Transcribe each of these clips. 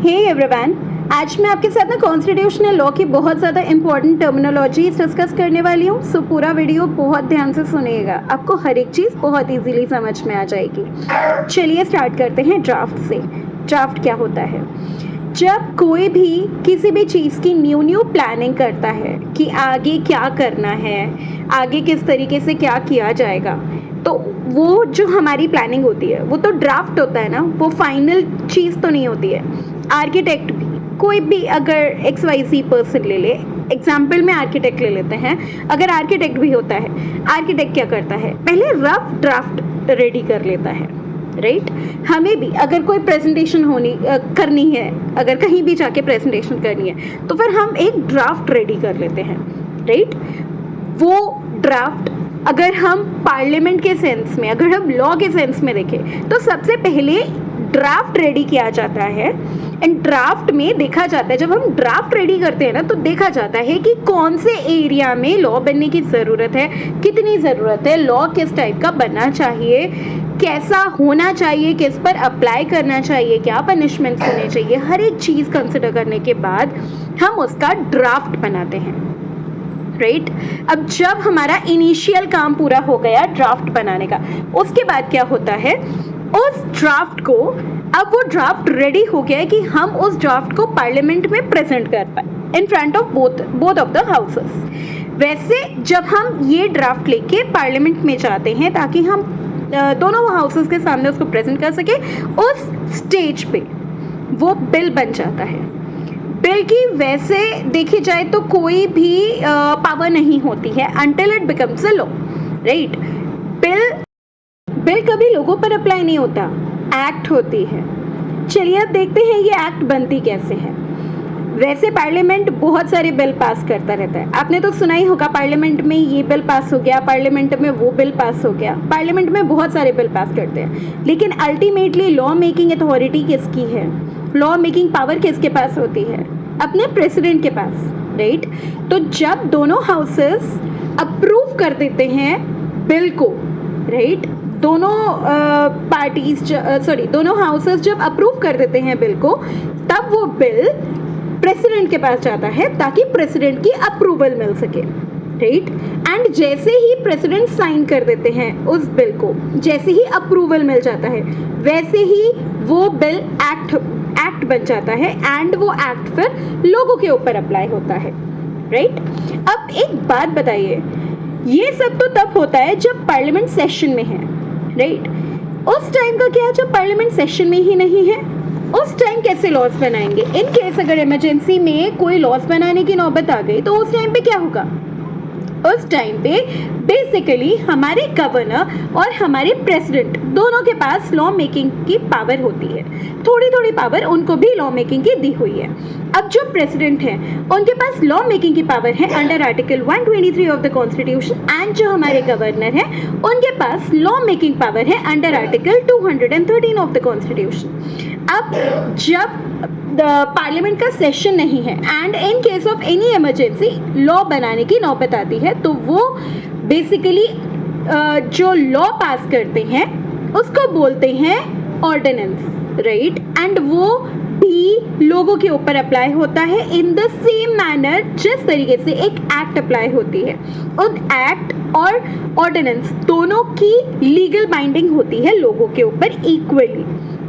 Hey everyone, आज मैं आपके साथ ना कॉन्स्टिट्यूशनल लॉ की बहुत ज़्यादा इंपॉर्टेंट टर्मिनोलॉजीज डिस्कस करने वाली हूँ। सो पूरा वीडियो बहुत ध्यान से सुनिएगा, आपको हर एक चीज़ बहुत इजीली समझ में आ जाएगी। चलिए स्टार्ट करते हैं ड्राफ्ट से। ड्राफ्ट क्या होता है? जब कोई भी किसी भी चीज़ की न्यू प्लानिंग करता है कि आगे क्या करना है, आगे किस तरीके से क्या किया जाएगा, तो वो जो हमारी प्लानिंग होती है वो तो ड्राफ्ट होता है ना, वो फाइनल चीज़ तो नहीं होती है। आर्किटेक्ट भी, कोई भी अगर XYZ पर्सन ले ले, एग्जाम्पल में आर्किटेक्ट ले लेते हैं, अगर आर्किटेक्ट भी होता है, आर्किटेक्ट क्या करता है? पहले रफ ड्राफ्ट रेडी कर लेता है, राइट? हमें भी अगर कोई प्रेजेंटेशन करनी है, अगर कहीं भी जाके प्रेजेंटेशन करनी है, तो फिर हम एक ड्राफ्ट रेडी कर लेते हैं, राइट? वो ड्राफ्ट अगर हम पार्लियामेंट के सेंस में, अगर हम लॉ के सेंस में देखें, तो सबसे पहले ड्राफ्ट रेडी किया जाता है। एंड ड्राफ्ट में देखा जाता है, जब हम ड्राफ्ट रेडी करते हैं ना, तो देखा जाता है कि कौन से एरिया में लॉ बनने की ज़रूरत है, कितनी ज़रूरत है, लॉ किस टाइप का बनना चाहिए, कैसा होना चाहिए, किस पर अप्लाई करना चाहिए, क्या पनिशमेंट्स होने चाहिए, हर एक चीज़ कंसिडर करने के बाद हम उसका ड्राफ्ट बनाते हैं, राइट? अब जब हमारा इनिशियल काम पूरा हो गया ड्राफ्ट बनाने का, उसके बाद क्या होता है? उस ड्राफ्ट को, अब वो ड्राफ्ट रेडी हो गया है कि हम उस ड्राफ्ट को पार्लियामेंट में प्रेजेंट कर पाए in front of both of the houses. वैसे जब हम ये ड्राफ्ट लेके पार्लियामेंट में जाते हैं ताकि हम दोनों हाउसेस के सामने उसको प्रेजेंट कर सके, उस स्टेज पे वो बिल बन जाता है। बिल की वैसे देखी जाए तो कोई भी पावर नहीं होती है until it becomes a law, right? Bill कभी लोगों पर अप्लाई नहीं होता, एक्ट होती है। चलिए अब देखते हैं ये एक्ट बनती कैसे है। वैसे पार्लियामेंट बहुत सारे बिल पास करता रहता है, आपने तो सुना ही होगा, पार्लियामेंट में ये बिल पास हो गया, पार्लियामेंट में वो बिल पास हो गया। पार्लियामेंट में बहुत सारे बिल पास करते हैं, लेकिन अल्टीमेटली लॉ मेकिंग अथॉरिटी किसकी है? लॉ मेकिंग पावर किसके पास होती है? अपने प्रेसिडेंट के पास, राइट? तो जब दोनों हाउसेस अप्रूव कर देते हैं बिल को, राइट, दोनों दोनों हाउसेस जब अप्रूव कर देते हैं बिल को, तब वो बिल प्रेसिडेंट के पास जाता है ताकि प्रेसिडेंट की अप्रूवल मिल सके, राइट? एंड जैसे ही प्रेसिडेंट साइन कर देते हैं उस बिल को, जैसे ही अप्रूवल मिल जाता है, वैसे ही वो बिल एक्ट बन जाता है एंड वो एक्ट फिर लोगों के ऊपर अप्लाई होता है, राइट? अब एक बात बताइए, ये सब तो तब होता है जब पार्लियामेंट सेशन में है, राइट? उस टाइम का क्या जब पार्लियामेंट सेशन में ही नहीं है? उस टाइम कैसे लॉज बनाएंगे? इन केस अगर इमरजेंसी में कोई लॉज बनाने की नौबत आ गई, तो उस टाइम पे क्या होगा? उस टाइम पे बेसिकली हमारे गवर्नर और हमारे प्रेसिडेंट दोनों के पास लॉ मेकिंग की पावर होती है। थोड़ी थोड़ी पावर उनको भी लॉ मेकिंग की दी हुई है। अब जो प्रेसिडेंट हैं उनके पास लॉ मेकिंग की पावर है under article 123 of the constitution, and जो हमारे गवर्नर हैं उनके पास लॉ मेकिंग पावर है under article 213 of the constitution. अब जब पार्लियामेंट का सेशन नहीं है and in case of any emergency law बनाने की नौबत आती है, तो वो बेसिकली जो लॉ पास करते हैं उसको बोलते हैं ऑर्डिनेंस, राइट? एंड वो भी लोगों के ऊपर अप्लाई होता है इन द सेम मैनर जिस तरीके से एक एक्ट अप्लाई होती है। उन एक्ट और ऑर्डिनेंस दोनों की लीगल बाइंडिंग होती है लोगों के ऊपर इक्वली,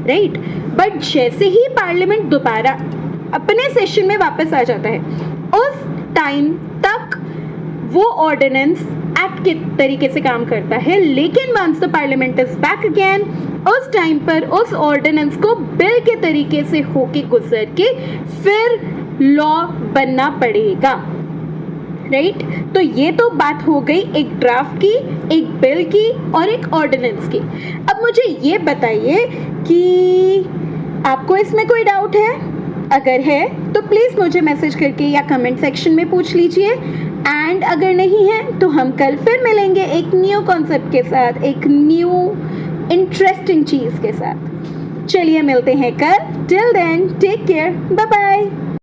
राइट? बट जैसे ही पार्लियामेंट दोबारा अपने सेशन में वापस आ जाता है, उस टाइम तक वो ऑर्डिनेंस एक्ट के तरीके से काम करता है, लेकिन once the parliament is back again, उस टाइम पर उस ऑर्डिनेंस को बिल के तरीके से होके गुजर के फिर लॉ बनना पड़ेगा, राइट? तो ये तो बात हो गई एक ड्राफ्ट की, एक बिल की और एक ऑर्डिनेंस की। अब मुझे ये बताइए कि आपको इसमें कोई डाउट है? अगर है तो प्लीज़ मुझे मैसेज करके या कमेंट सेक्शन में पूछ लीजिए, एंड अगर नहीं है तो हम कल फिर मिलेंगे एक न्यू कॉन्सेप्ट के साथ, एक न्यू इंटरेस्टिंग चीज़ के साथ। चलिए मिलते हैं कल। Till then take care, bye bye.